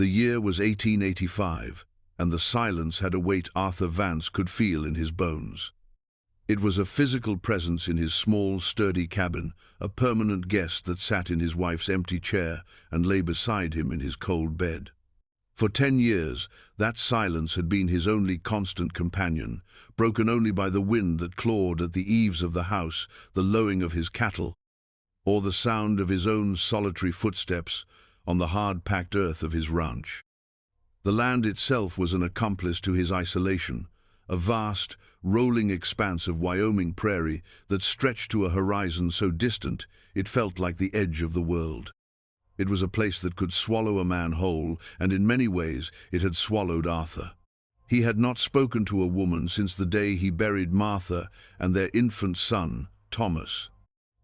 The year was 1885, and the silence had a weight Arthur Vance could feel in his bones. It was a physical presence in his small, sturdy cabin, a permanent guest that sat in his wife's empty chair and lay beside him in his cold bed. For 10 years, that silence had been his only constant companion, broken only by the wind that clawed at the eaves of the house, the lowing of his cattle, or the sound of his own solitary footsteps on the hard-packed earth of his ranch. The land itself was an accomplice to his isolation, a vast, rolling expanse of Wyoming prairie that stretched to a horizon so distant it felt like the edge of the world. It was a place that could swallow a man whole, and in many ways it had swallowed Arthur. He had not spoken to a woman since the day he buried Martha and their infant son, Thomas.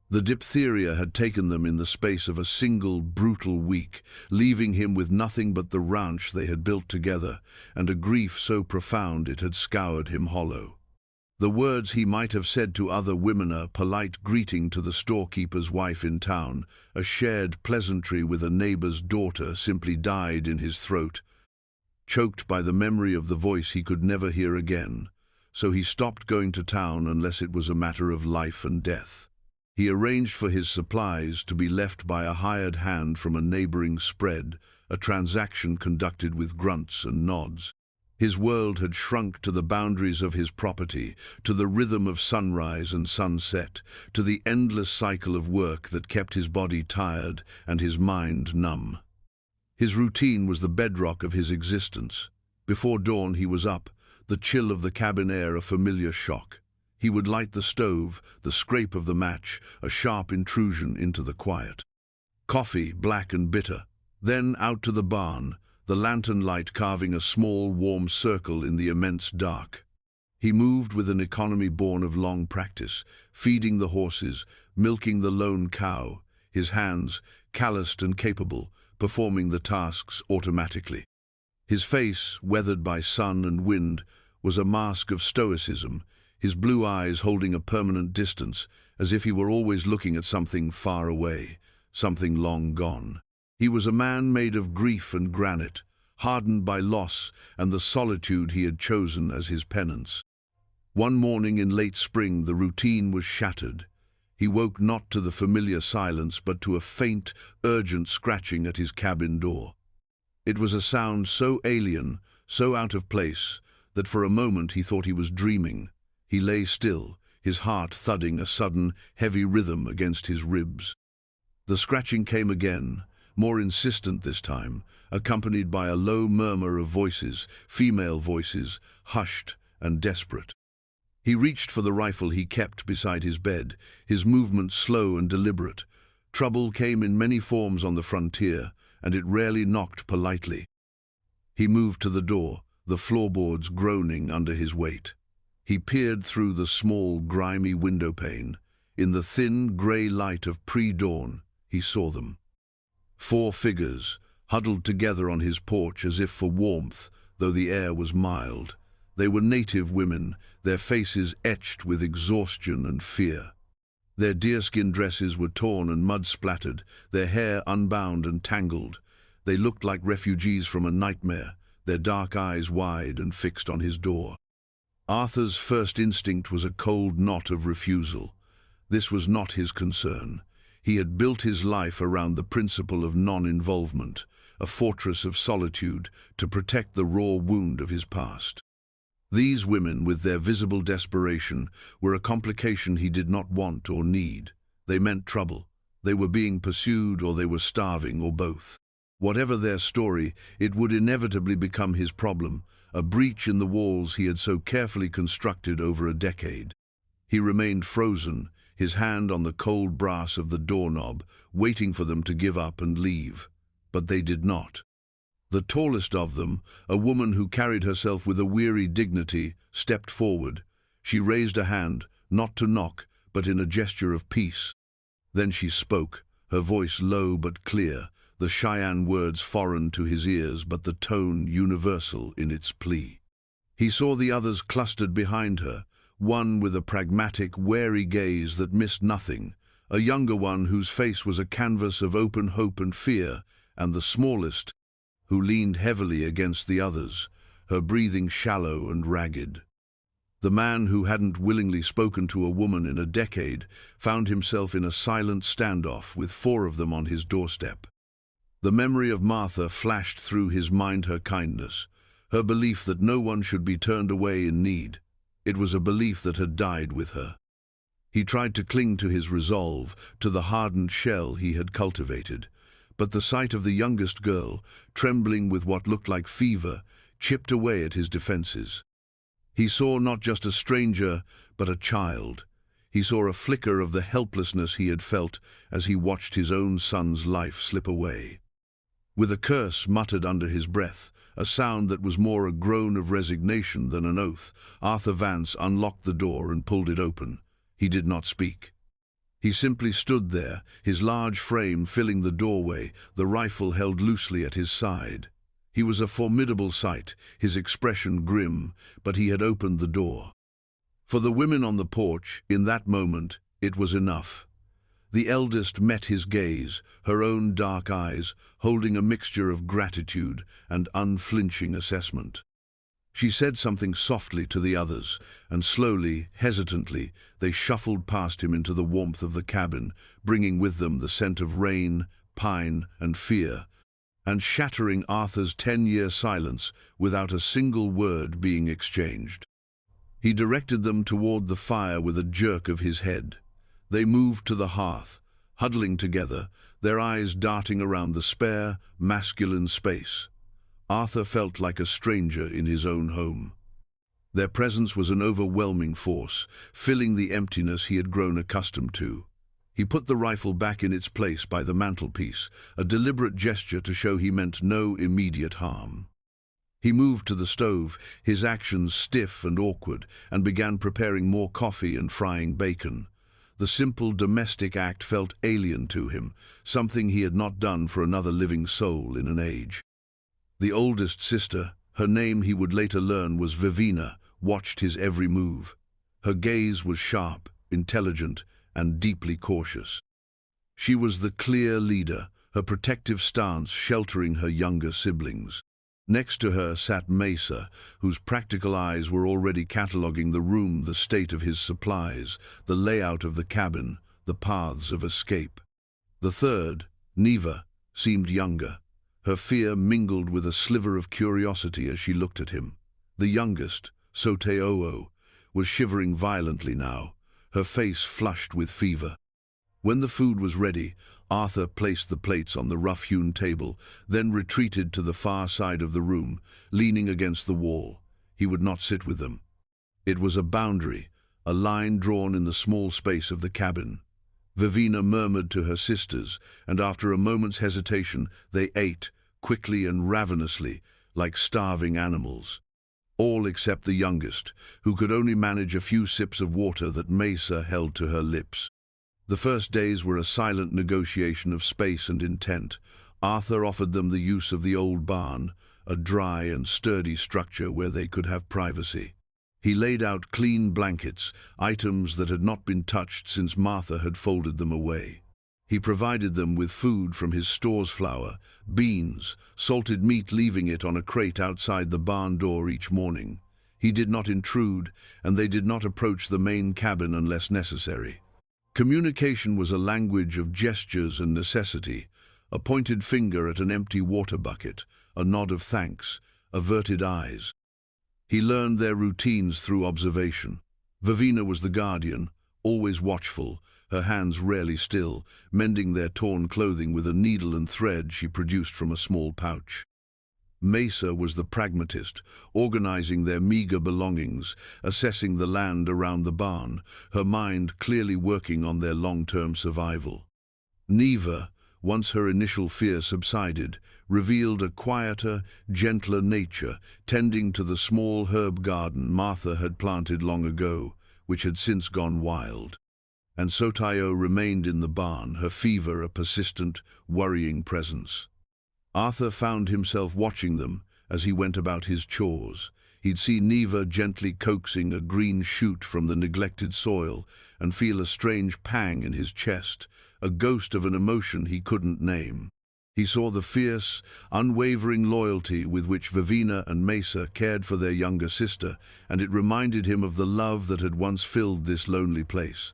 The diphtheria had taken them in the space of a single, brutal week, leaving him with nothing but the ranch they had built together, and a grief so profound it had scoured him hollow. The words he might have said to other women, a polite greeting to the storekeeper's wife in town, a shared pleasantry with a neighbor's daughter, simply died in his throat, choked by the memory of the voice he could never hear again. So he stopped going to town unless it was a matter of life and death. He arranged for his supplies to be left by a hired hand from a neighboring spread, a transaction conducted with grunts and nods. His world had shrunk to the boundaries of his property, to the rhythm of sunrise and sunset, to the endless cycle of work that kept his body tired and his mind numb. His routine was the bedrock of his existence. Before dawn he was up, the chill of the cabin air a familiar shock. He would light the stove, the scrape of the match, a sharp intrusion into the quiet. Coffee, black and bitter. Then out to the barn, the lantern light carving a small, warm circle in the immense dark. He moved with an economy born of long practice, feeding the horses, milking the lone cow, his hands, calloused and capable, performing the tasks automatically. His face, weathered by sun and wind, was a mask of stoicism, his blue eyes holding a permanent distance, as if he were always looking at something far away, something long gone. He was a man made of grief and granite, hardened by loss and the solitude he had chosen as his penance. One morning in late spring the routine was shattered. He woke not to the familiar silence but to a faint, urgent scratching at his cabin door. It was a sound so alien, so out of place, that for a moment he thought he was dreaming. He lay still, his heart thudding a sudden, heavy rhythm against his ribs. The scratching came again, more insistent this time, accompanied by a low murmur of voices, female voices, hushed and desperate. He reached for the rifle he kept beside his bed, his movements slow and deliberate. Trouble came in many forms on the frontier, and it rarely knocked politely. He moved to the door, the floorboards groaning under his weight. He peered through the small, grimy window pane. In the thin, grey light of pre-dawn, he saw them. 4 figures, huddled together on his porch as if for warmth, though the air was mild. They were native women, their faces etched with exhaustion and fear. Their deerskin dresses were torn and mud-splattered, their hair unbound and tangled. They looked like refugees from a nightmare, their dark eyes wide and fixed on his door. Arthur's first instinct was a cold knot of refusal. This was not his concern. He had built his life around the principle of non-involvement, a fortress of solitude to protect the raw wound of his past. These women, with their visible desperation, were a complication he did not want or need. They meant trouble. They were being pursued, or they were starving, or both. Whatever their story, it would inevitably become his problem, a breach in the walls he had so carefully constructed over a decade. He remained frozen, his hand on the cold brass of the doorknob, waiting for them to give up and leave. But they did not. The tallest of them, a woman who carried herself with a weary dignity, stepped forward. She raised a hand, not to knock, but in a gesture of peace. Then she spoke, her voice low but clear, the Cheyenne words foreign to his ears, but the tone universal in its plea. He saw the others clustered behind her, one with a pragmatic, wary gaze that missed nothing, a younger one whose face was a canvas of open hope and fear, and the smallest, who leaned heavily against the others, her breathing shallow and ragged. The man who hadn't willingly spoken to a woman in a decade found himself in a silent standoff with 4 of them on his doorstep. The memory of Martha flashed through his mind, her kindness, her belief that no one should be turned away in need. It was a belief that had died with her. He tried to cling to his resolve, to the hardened shell he had cultivated, but the sight of the youngest girl, trembling with what looked like fever, chipped away at his defenses. He saw not just a stranger, but a child. He saw a flicker of the helplessness he had felt as he watched his own son's life slip away. With a curse muttered under his breath, a sound that was more a groan of resignation than an oath, Arthur Vance unlocked the door and pulled it open. He did not speak. He simply stood there, his large frame filling the doorway, the rifle held loosely at his side. He was a formidable sight, his expression grim, but he had opened the door. For the women on the porch, in that moment, it was enough. The eldest met his gaze, her own dark eyes, holding a mixture of gratitude and unflinching assessment. She said something softly to the others, and slowly, hesitantly, they shuffled past him into the warmth of the cabin, bringing with them the scent of rain, pine, and fear, and shattering Arthur's 10-year silence without a single word being exchanged. He directed them toward the fire with a jerk of his head. They moved to the hearth, huddling together, their eyes darting around the spare, masculine space. Arthur felt like a stranger in his own home. Their presence was an overwhelming force, filling the emptiness he had grown accustomed to. He put the rifle back in its place by the mantelpiece, a deliberate gesture to show he meant no immediate harm. He moved to the stove, his actions stiff and awkward, and began preparing more coffee and frying bacon. The simple domestic act felt alien to him, something he had not done for another living soul in an age. The oldest sister, her name he would later learn was Vevina, watched his every move. Her gaze was sharp, intelligent, and deeply cautious. She was the clear leader, her protective stance sheltering her younger siblings. Next to her sat Mesa, whose practical eyes were already cataloging the room, the state of his supplies, the layout of the cabin, the paths of escape. The third, Neva, seemed younger. Her fear mingled with a sliver of curiosity as she looked at him. The youngest, Soteo, was shivering violently now, her face flushed with fever. When the food was ready, Arthur placed the plates on the rough-hewn table, then retreated to the far side of the room, leaning against the wall. He would not sit with them. It was a boundary, a line drawn in the small space of the cabin. Vevina murmured to her sisters, and after a moment's hesitation, they ate, quickly and ravenously, like starving animals. All except the youngest, who could only manage a few sips of water that Mesa held to her lips. The first days were a silent negotiation of space and intent. Arthur offered them the use of the old barn, a dry and sturdy structure where they could have privacy. He laid out clean blankets, items that had not been touched since Martha had folded them away. He provided them with food from his store's flour, beans, salted meat, leaving it on a crate outside the barn door each morning. He did not intrude, and they did not approach the main cabin unless necessary. Communication was a language of gestures and necessity, a pointed finger at an empty water bucket, a nod of thanks, averted eyes. He learned their routines through observation. Vevina was the guardian, always watchful, her hands rarely still, mending their torn clothing with a needle and thread she produced from a small pouch. Mesa was the pragmatist, organizing their meager belongings, assessing the land around the barn, her mind clearly working on their long-term survival. Neva, once her initial fear subsided, revealed a quieter, gentler nature, tending to the small herb garden Martha had planted long ago, which had since gone wild. And Soteo remained in the barn, her fever a persistent, worrying presence. Arthur found himself watching them as he went about his chores. He'd see Neva gently coaxing a green shoot from the neglected soil and feel a strange pang in his chest, a ghost of an emotion he couldn't name. He saw the fierce, unwavering loyalty with which Vevina and Mesa cared for their younger sister, and it reminded him of the love that had once filled this lonely place.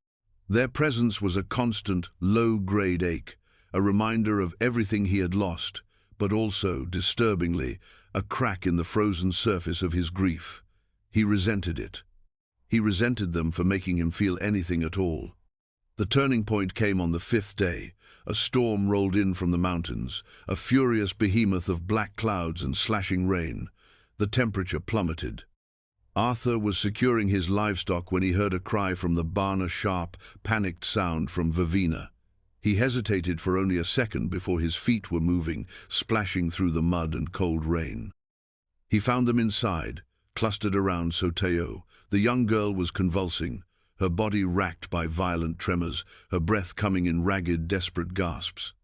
Their presence was a constant, low-grade ache, a reminder of everything he had lost, but also, disturbingly, a crack in the frozen surface of his grief. He resented it. He resented them for making him feel anything at all. The turning point came on the fifth day. A storm rolled in from the mountains, a furious behemoth of black clouds and slashing rain. The temperature plummeted. Arthur was securing his livestock when he heard a cry from the barn, a sharp, panicked sound from Vevina. He hesitated for only a second before his feet were moving, splashing through the mud and cold rain. He found them inside, clustered around Soteo. The young girl was convulsing, her body racked by violent tremors, her breath coming in ragged, desperate gasps.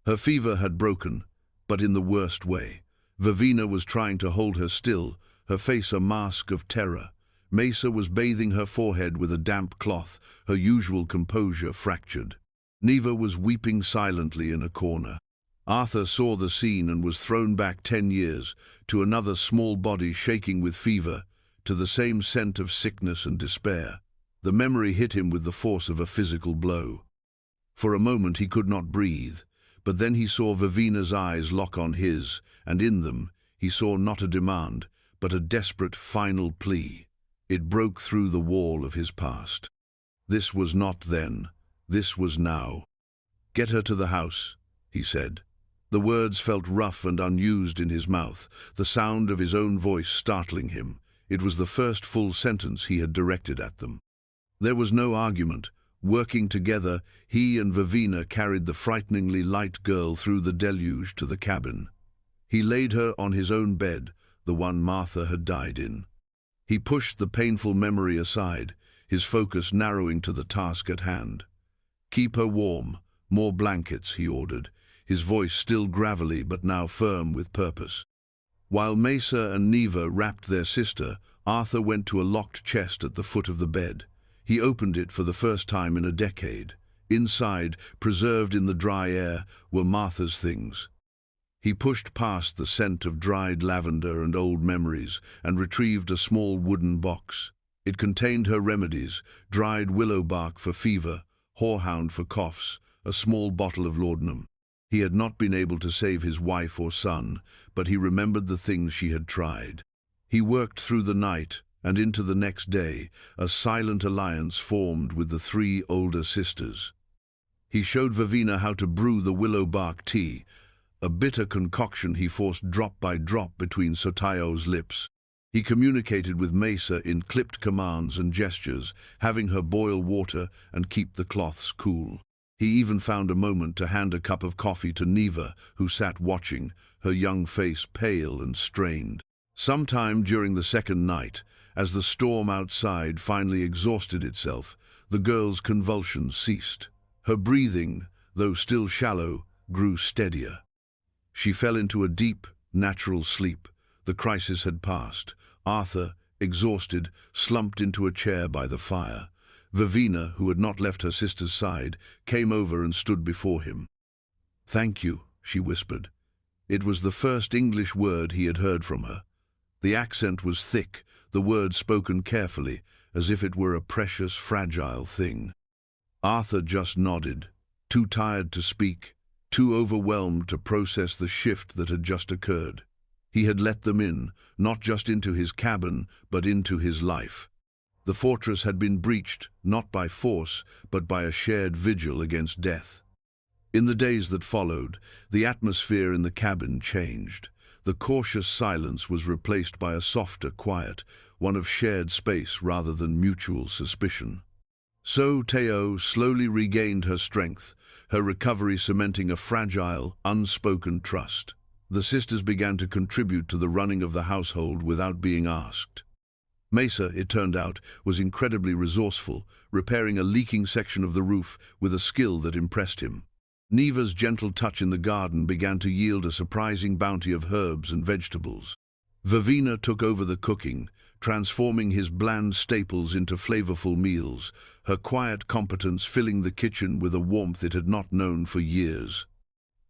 Her fever had broken, but in the worst way. Vevina was trying to hold her still, her face a mask of terror. Mesa was bathing her forehead with a damp cloth, her usual composure fractured. Neva was weeping silently in a corner. Arthur saw the scene and was thrown back 10 years, to another small body shaking with fever, to the same scent of sickness and despair. The memory hit him with the force of a physical blow. For a moment he could not breathe, but then he saw Vevina's eyes lock on his, and in them he saw not a demand, but a desperate final plea. It broke through the wall of his past. This was not then, this was now. "Get her to the house," he said. The words felt rough and unused in his mouth, the sound of his own voice startling him. It was the first full sentence he had directed at them. There was no argument. Working together, he and Vevina carried the frighteningly light girl through the deluge to the cabin. He laid her on his own bed, the one Martha had died in. He pushed the painful memory aside, his focus narrowing to the task at hand. "Keep her warm, more blankets," he ordered, his voice still gravelly but now firm with purpose. While Mesa and Neva wrapped their sister, Arthur went to a locked chest at the foot of the bed. He opened it for the first time in a decade. Inside, preserved in the dry air, were Martha's things. He pushed past the scent of dried lavender and old memories and retrieved a small wooden box. It contained her remedies: dried willow bark for fever, horehound for coughs, a small bottle of laudanum. He had not been able to save his wife or son, but he remembered the things she had tried. He worked through the night, and into the next day, a silent alliance formed with the 3 older sisters. He showed Vevina how to brew the willow bark tea, a bitter concoction he forced drop by drop between Sotayo's lips. He communicated with Mesa in clipped commands and gestures, having her boil water and keep the cloths cool. He even found a moment to hand a cup of coffee to Neva, who sat watching, her young face pale and strained. Sometime during the second night, as the storm outside finally exhausted itself, the girl's convulsions ceased. Her breathing, though still shallow, grew steadier. She fell into a deep, natural sleep. The crisis had passed. Arthur, exhausted, slumped into a chair by the fire. Vevina, who had not left her sister's side, came over and stood before him. "Thank you," she whispered. It was the first English word he had heard from her. The accent was thick, the words spoken carefully, as if it were a precious, fragile thing. Arthur just nodded, too tired to speak, too overwhelmed to process the shift that had just occurred. He had let them in, not just into his cabin, but into his life. The fortress had been breached, not by force, but by a shared vigil against death. In the days that followed, the atmosphere in the cabin changed. The cautious silence was replaced by a softer quiet, one of shared space rather than mutual suspicion. So Teo slowly regained her strength, her recovery cementing a fragile, unspoken trust. The sisters began to contribute to the running of the household without being asked. Mesa, it turned out, was incredibly resourceful, repairing a leaking section of the roof with a skill that impressed him. Neva's gentle touch in the garden began to yield a surprising bounty of herbs and vegetables. Vevina took over the cooking, transforming his bland staples into flavorful meals, her quiet competence filling the kitchen with a warmth it had not known for years.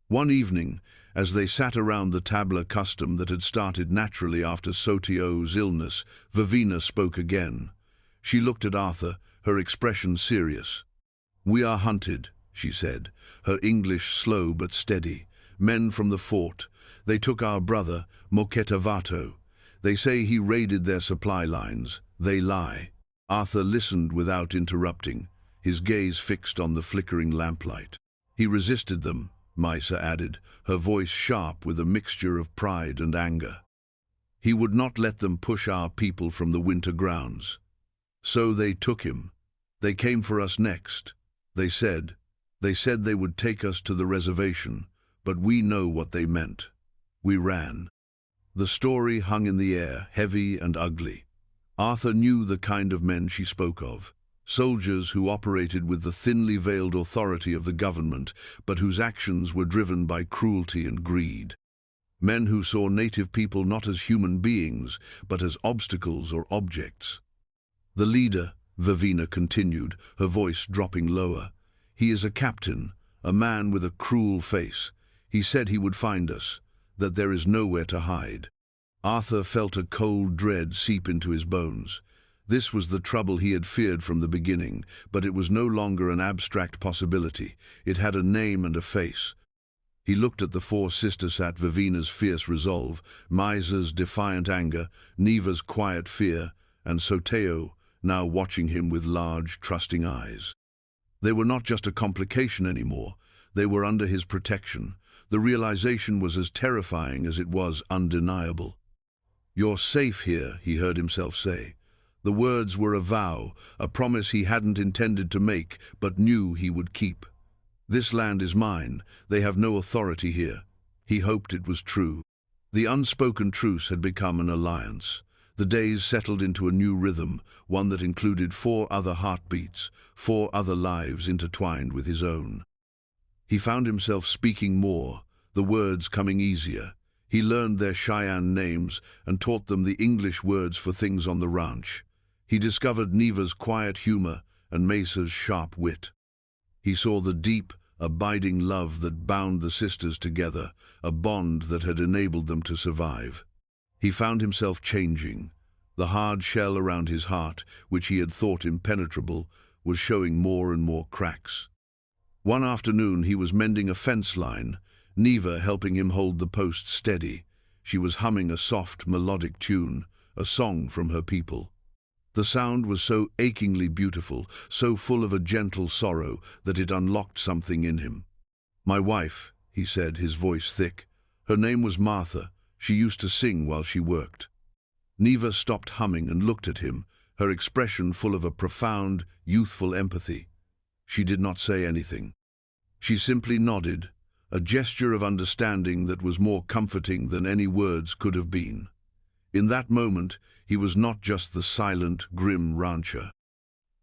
One evening, as they sat around the tabla custom that had started naturally after Sotio's illness, Vevina spoke again. She looked at Arthur, her expression serious. "We are hunted," she said, her English slow but steady. "Men from the fort. They took our brother, Moketavato. They say he raided their supply lines. They lie." Arthur listened without interrupting, his gaze fixed on the flickering lamplight. "He resisted them," Maisa added, her voice sharp with a mixture of pride and anger. "He would not let them push our people from the winter grounds. So they took him. They came for us next. They said they would take us to the reservation, but we know what they meant. We ran." The story hung in the air, heavy and ugly. Arthur knew the kind of men she spoke of. Soldiers who operated with the thinly veiled authority of the government, but whose actions were driven by cruelty and greed. Men who saw native people not as human beings, but as obstacles or objects. "The leader," Vevina continued, her voice dropping lower. "He is a captain, a man with a cruel face. He said he would find us, that there is nowhere to hide." Arthur felt a cold dread seep into his bones. This was the trouble he had feared from the beginning, but it was no longer an abstract possibility. It had a name and a face. He looked at the four sisters, at Vevina's fierce resolve, Maisa's defiant anger, Neva's quiet fear, and Soteo, now watching him with large, trusting eyes. They were not just a complication anymore. They were under his protection. The realization was as terrifying as it was undeniable. "You're safe here," he heard himself say. The words were a vow, a promise he hadn't intended to make, but knew he would keep. "This land is mine. They have no authority here." He hoped it was true. The unspoken truce had become an alliance. The days settled into a new rhythm, one that included 4 other heartbeats, 4 other lives intertwined with his own. He found himself speaking more, the words coming easier. He learned their Cheyenne names and taught them the English words for things on the ranch. He discovered Neva's quiet humor and Mesa's sharp wit. He saw the deep, abiding love that bound the sisters together, a bond that had enabled them to survive. He found himself changing. The hard shell around his heart, which he had thought impenetrable, was showing more and more cracks. One afternoon he was mending a fence line, Neva helping him hold the post steady. She was humming a soft, melodic tune, a song from her people. The sound was so achingly beautiful, so full of a gentle sorrow, that it unlocked something in him. "My wife," he said, his voice thick. "Her name was Martha. She used to sing while she worked." Neva stopped humming and looked at him, her expression full of a profound, youthful empathy. She did not say anything. She simply nodded, a gesture of understanding that was more comforting than any words could have been. In that moment, he was not just the silent, grim rancher.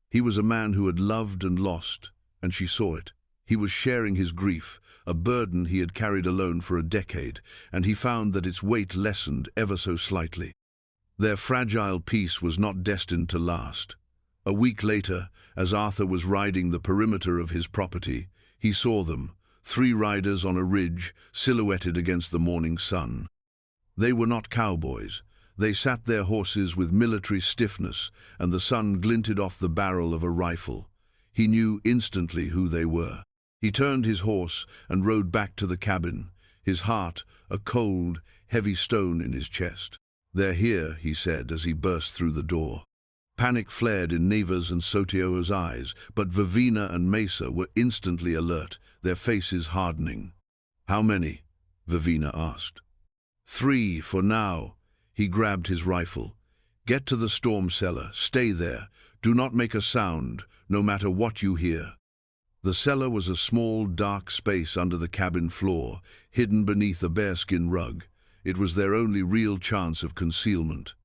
He was a man who had loved and lost, and she saw it. He was sharing his grief, a burden he had carried alone for a decade, and he found that its weight lessened ever so slightly. Their fragile peace was not destined to last. A week later, as Arthur was riding the perimeter of his property, he saw them, 3 riders on a ridge, silhouetted against the morning sun. They were not cowboys. They sat their horses with military stiffness, and the sun glinted off the barrel of a rifle. He knew instantly who they were. He turned his horse and rode back to the cabin, his heart a cold, heavy stone in his chest. "They're here," he said as he burst through the door. Panic flared in Neva's and Sotio's eyes, but Vevina and Mesa were instantly alert, their faces hardening. "How many?" Vevina asked. 3 for now." He grabbed his rifle. "Get to the storm cellar. Stay there. Do not make a sound, no matter what you hear." The cellar was a small, dark space under the cabin floor, hidden beneath a bearskin rug. It was their only real chance of concealment.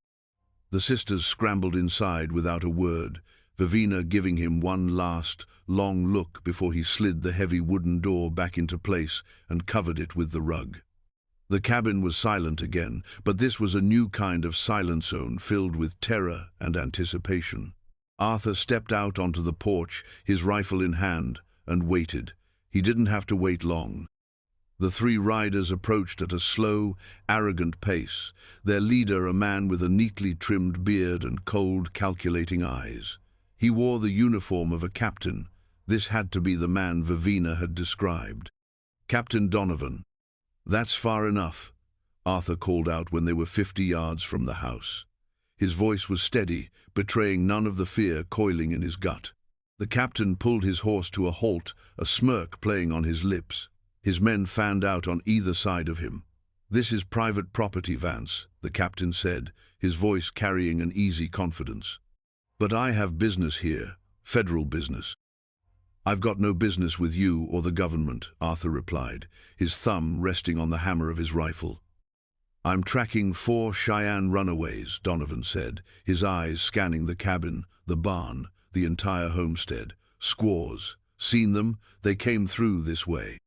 The sisters scrambled inside without a word, Vevina giving him one last, long look before he slid the heavy wooden door back into place and covered it with the rug. The cabin was silent again, but this was a new kind of silent zone filled with terror and anticipation. Arthur stepped out onto the porch, his rifle in hand, and waited. He didn't have to wait long. The three riders approached at a slow, arrogant pace, their leader a man with a neatly trimmed beard and cold, calculating eyes. He wore the uniform of a captain. This had to be the man Vevina had described. "Captain Donovan." "That's far enough," Arthur called out when they were 50 yards from the house. His voice was steady, betraying none of the fear coiling in his gut. The captain pulled his horse to a halt, a smirk playing on his lips. His men fanned out on either side of him. "This is private property, Vance," the captain said, his voice carrying an easy confidence. "But I have business here, federal business." "I've got no business with you or the government," Arthur replied, his thumb resting on the hammer of his rifle. "I'm tracking 4 Cheyenne runaways," Donovan said, his eyes scanning the cabin, the barn, the entire homestead. "Squaws. Seen them? They came through this way."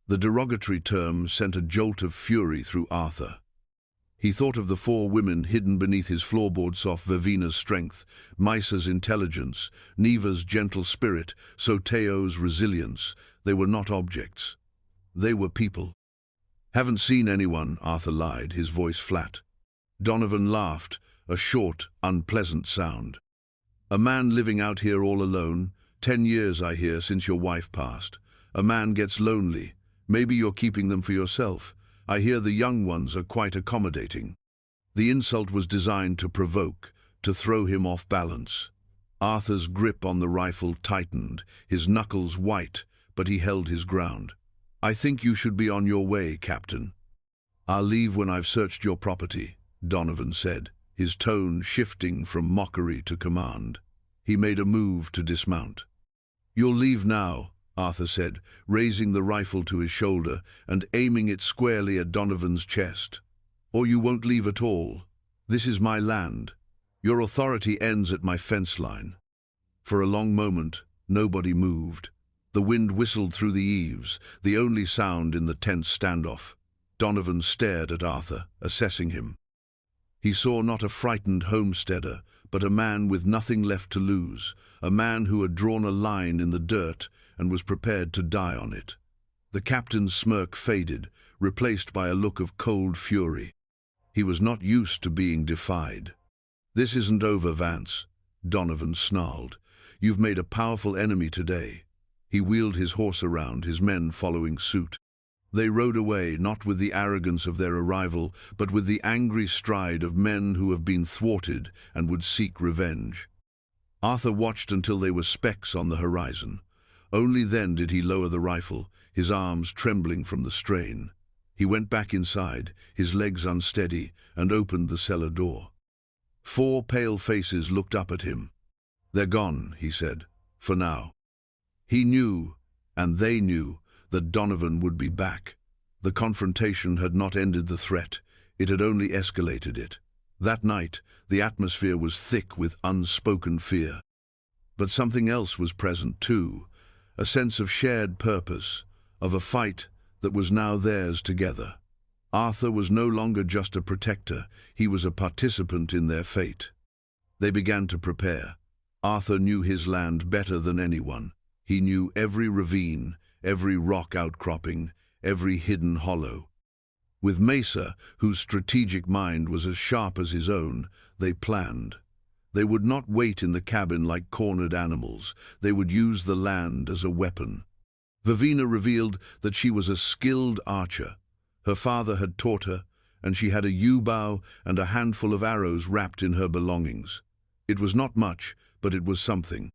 The derogatory term sent a jolt of fury through Arthur. He thought of the 4 women hidden beneath his floorboards of Vevina's strength, Misa's intelligence, Neva's gentle spirit, Soteo's resilience. They were not objects. They were people. "Haven't seen anyone," Arthur lied, his voice flat. Donovan laughed, a short, unpleasant sound. "A man living out here all alone. 10 years, I hear, since your wife passed. A man gets lonely. Maybe you're keeping them for yourself. I hear the young ones are quite accommodating." The insult was designed to provoke, to throw him off balance. Arthur's grip on the rifle tightened, his knuckles white, but he held his ground. "I think you should be on your way, Captain." "I'll leave when I've searched your property," Donovan said, his tone shifting from mockery to command. He made a move to dismount. "You'll leave now," Arthur said, raising the rifle to his shoulder and aiming it squarely at Donovan's chest. "Or you won't leave at all. This is my land. Your authority ends at my fence line." For a long moment, nobody moved. The wind whistled through the eaves, the only sound in the tense standoff. Donovan stared at Arthur, assessing him. He saw not a frightened homesteader, but a man with nothing left to lose, a man who had drawn a line in the dirt and was prepared to die on it. The captain's smirk faded, replaced by a look of cold fury. He was not used to being defied. "This isn't over, Vance," Donovan snarled. "You've made a powerful enemy today." He wheeled his horse around, his men following suit. They rode away, not with the arrogance of their arrival, but with the angry stride of men who have been thwarted and would seek revenge. Arthur watched until they were specks on the horizon. Only then did he lower the rifle, his arms trembling from the strain. He went back inside, his legs unsteady, and opened the cellar door. 4 pale faces looked up at him. "They're gone," he said, "for now." He knew, and they knew, that Donovan would be back. The confrontation had not ended the threat, it had only escalated it. That night, the atmosphere was thick with unspoken fear. But something else was present too, a sense of shared purpose, of a fight that was now theirs together. Arthur was no longer just a protector, he was a participant in their fate. They began to prepare. Arthur knew his land better than anyone. He knew every ravine, every rock outcropping, every hidden hollow. With Mesa, whose strategic mind was as sharp as his own, they planned. They would not wait in the cabin like cornered animals. They would use the land as a weapon. Vevina revealed that she was a skilled archer. Her father had taught her, and she had a yew bow and a handful of arrows wrapped in her belongings. It was not much, but it was something.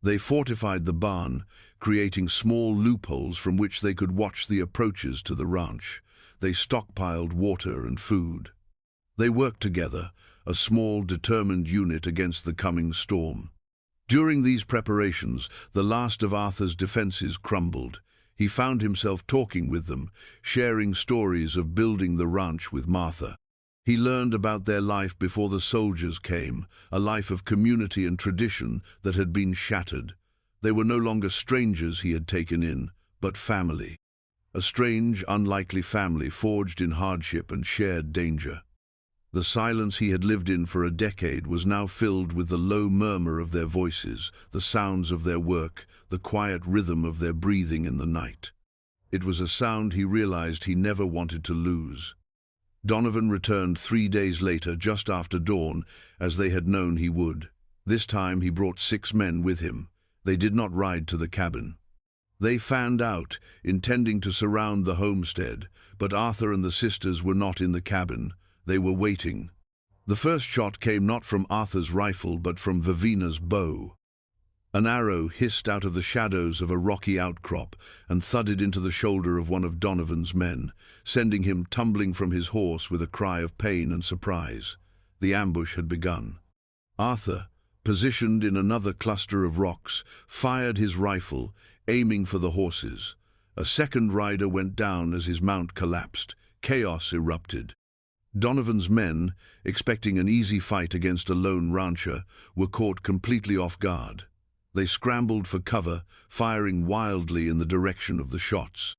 They fortified the barn, creating small loopholes from which they could watch the approaches to the ranch. They stockpiled water and food. They worked together, a small, determined unit against the coming storm. During these preparations, the last of Arthur's defenses crumbled. He found himself talking with them, sharing stories of building the ranch with Martha. He learned about their life before the soldiers came, a life of community and tradition that had been shattered. They were no longer strangers he had taken in, but family. A strange, unlikely family forged in hardship and shared danger. The silence he had lived in for a decade was now filled with the low murmur of their voices, the sounds of their work, the quiet rhythm of their breathing in the night. It was a sound he realized he never wanted to lose. Donovan returned 3 days later, just after dawn, as they had known he would. This time he brought 6 men with him. They did not ride to the cabin. They fanned out, intending to surround the homestead, but Arthur and the sisters were not in the cabin. They were waiting. The first shot came not from Arthur's rifle, but from Vevina's bow. An arrow hissed out of the shadows of a rocky outcrop and thudded into the shoulder of one of Donovan's men, sending him tumbling from his horse with a cry of pain and surprise. The ambush had begun. Arthur, positioned in another cluster of rocks, fired his rifle, aiming for the horses. A second rider went down as his mount collapsed. Chaos erupted. Donovan's men, expecting an easy fight against a lone rancher, were caught completely off guard. They scrambled for cover, firing wildly in the direction of the shots.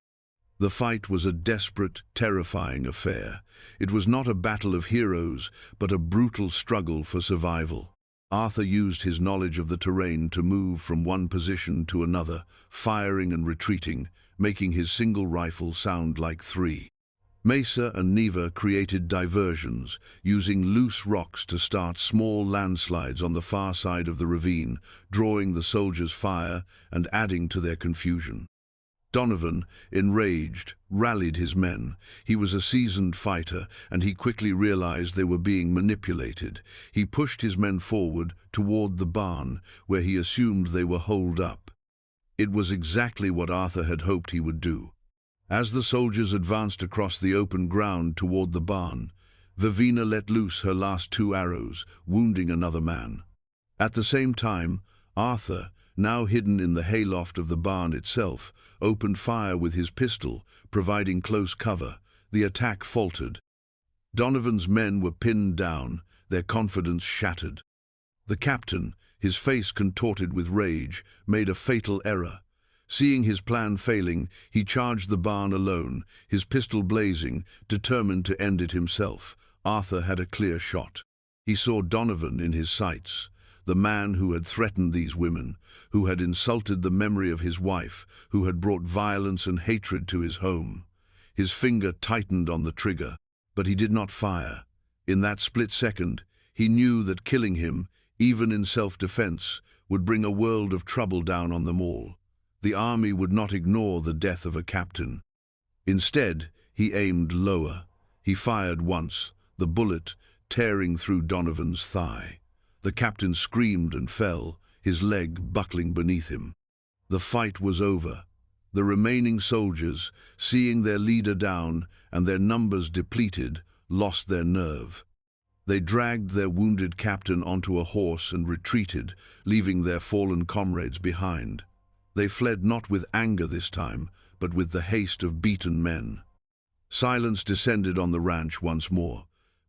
The fight was a desperate, terrifying affair. It was not a battle of heroes, but a brutal struggle for survival. Arthur used his knowledge of the terrain to move from one position to another, firing and retreating, making his single rifle sound like 3. Mesa and Neva created diversions, using loose rocks to start small landslides on the far side of the ravine, drawing the soldiers' fire and adding to their confusion. Donovan, enraged, rallied his men. He was a seasoned fighter, and he quickly realized they were being manipulated. He pushed his men forward toward the barn, where he assumed they were holed up. It was exactly what Arthur had hoped he would do. As the soldiers advanced across the open ground toward the barn, Vevina let loose her last 2 arrows, wounding another man. At the same time, Arthur, now hidden in the hayloft of the barn itself, opened fire with his pistol, providing close cover. The attack faltered. Donovan's men were pinned down, their confidence shattered. The captain, his face contorted with rage, made a fatal error. Seeing his plan failing, he charged the barn alone, his pistol blazing, determined to end it himself. Arthur had a clear shot. He saw Donovan in his sights, the man who had threatened these women, who had insulted the memory of his wife, who had brought violence and hatred to his home. His finger tightened on the trigger, but he did not fire. In that split second, he knew that killing him, even in self-defense, would bring a world of trouble down on them all. The army would not ignore the death of a captain. Instead, he aimed lower. He fired once, the bullet tearing through Donovan's thigh. The captain screamed and fell, his leg buckling beneath him. The fight was over. The remaining soldiers, seeing their leader down and their numbers depleted, lost their nerve. They dragged their wounded captain onto a horse and retreated, leaving their fallen comrades behind. They fled not with anger this time, but with the haste of beaten men. Silence descended on the ranch once more,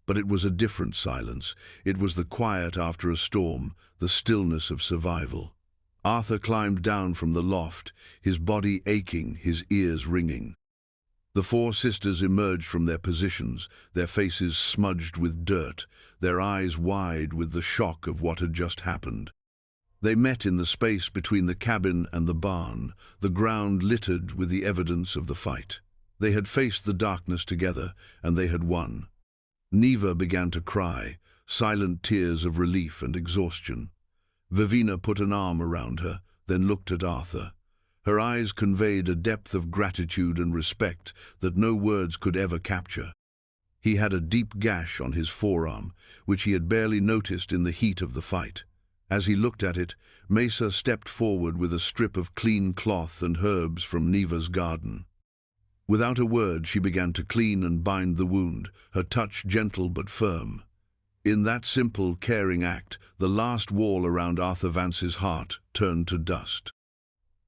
but it was a different silence. It was the quiet after a storm, the stillness of survival. Arthur climbed down from the loft, his body aching, his ears ringing. The 4 sisters emerged from their positions, their faces smudged with dirt, their eyes wide with the shock of what had just happened. They met in the space between the cabin and the barn, the ground littered with the evidence of the fight. They had faced the darkness together, and they had won. Neva began to cry, silent tears of relief and exhaustion. Vevina put an arm around her, then looked at Arthur. Her eyes conveyed a depth of gratitude and respect that no words could ever capture. He had a deep gash on his forearm, which he had barely noticed in the heat of the fight. As he looked at it, Mesa stepped forward with a strip of clean cloth and herbs from Neva's garden. Without a word, she began to clean and bind the wound, her touch gentle but firm. In that simple, caring act, the last wall around Arthur Vance's heart turned to dust.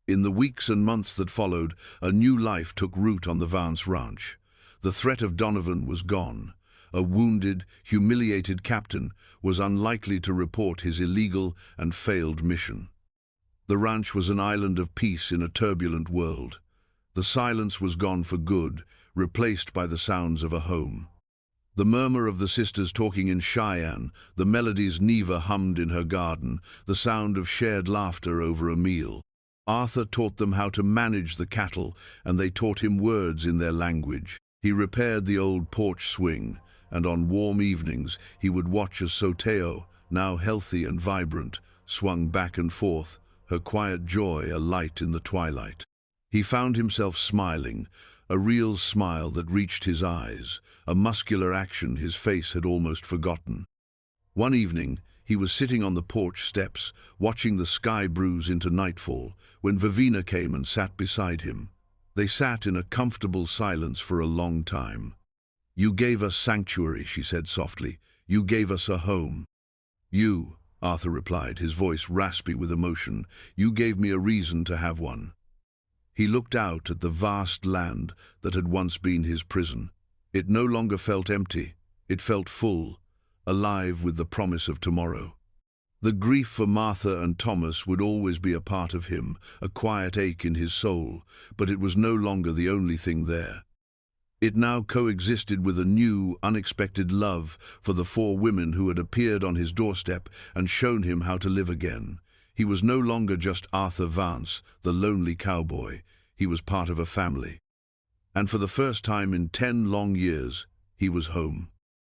In the weeks and months that followed, a new life took root on the Vance ranch. The threat of Donovan was gone. A wounded, humiliated captain was unlikely to report his illegal and failed mission. The ranch was an island of peace in a turbulent world. The silence was gone for good, replaced by the sounds of a home. The murmur of the sisters talking in Cheyenne, the melodies Neva hummed in her garden, the sound of shared laughter over a meal. Arthur taught them how to manage the cattle, and they taught him words in their language. He repaired the old porch swing, and on warm evenings he would watch as Soteo, now healthy and vibrant, swung back and forth, her quiet joy a light in the twilight. He found himself smiling, a real smile that reached his eyes, a muscular action his face had almost forgotten. One evening, he was sitting on the porch steps, watching the sky bruise into nightfall, when Vevina came and sat beside him. They sat in a comfortable silence for a long time. "You gave us sanctuary," she said softly. "You gave us a home." "You," Arthur replied, his voice raspy with emotion, "you gave me a reason to have one." He looked out at the vast land that had once been his prison. It no longer felt empty. It felt full, alive with the promise of tomorrow. The grief for Martha and Thomas would always be a part of him, a quiet ache in his soul, but it was no longer the only thing there. It now coexisted with a new, unexpected love for the four women who had appeared on his doorstep and shown him how to live again. He was no longer just Arthur Vance, the lonely cowboy. He was part of a family. And for the first time in 10 long years, he was home.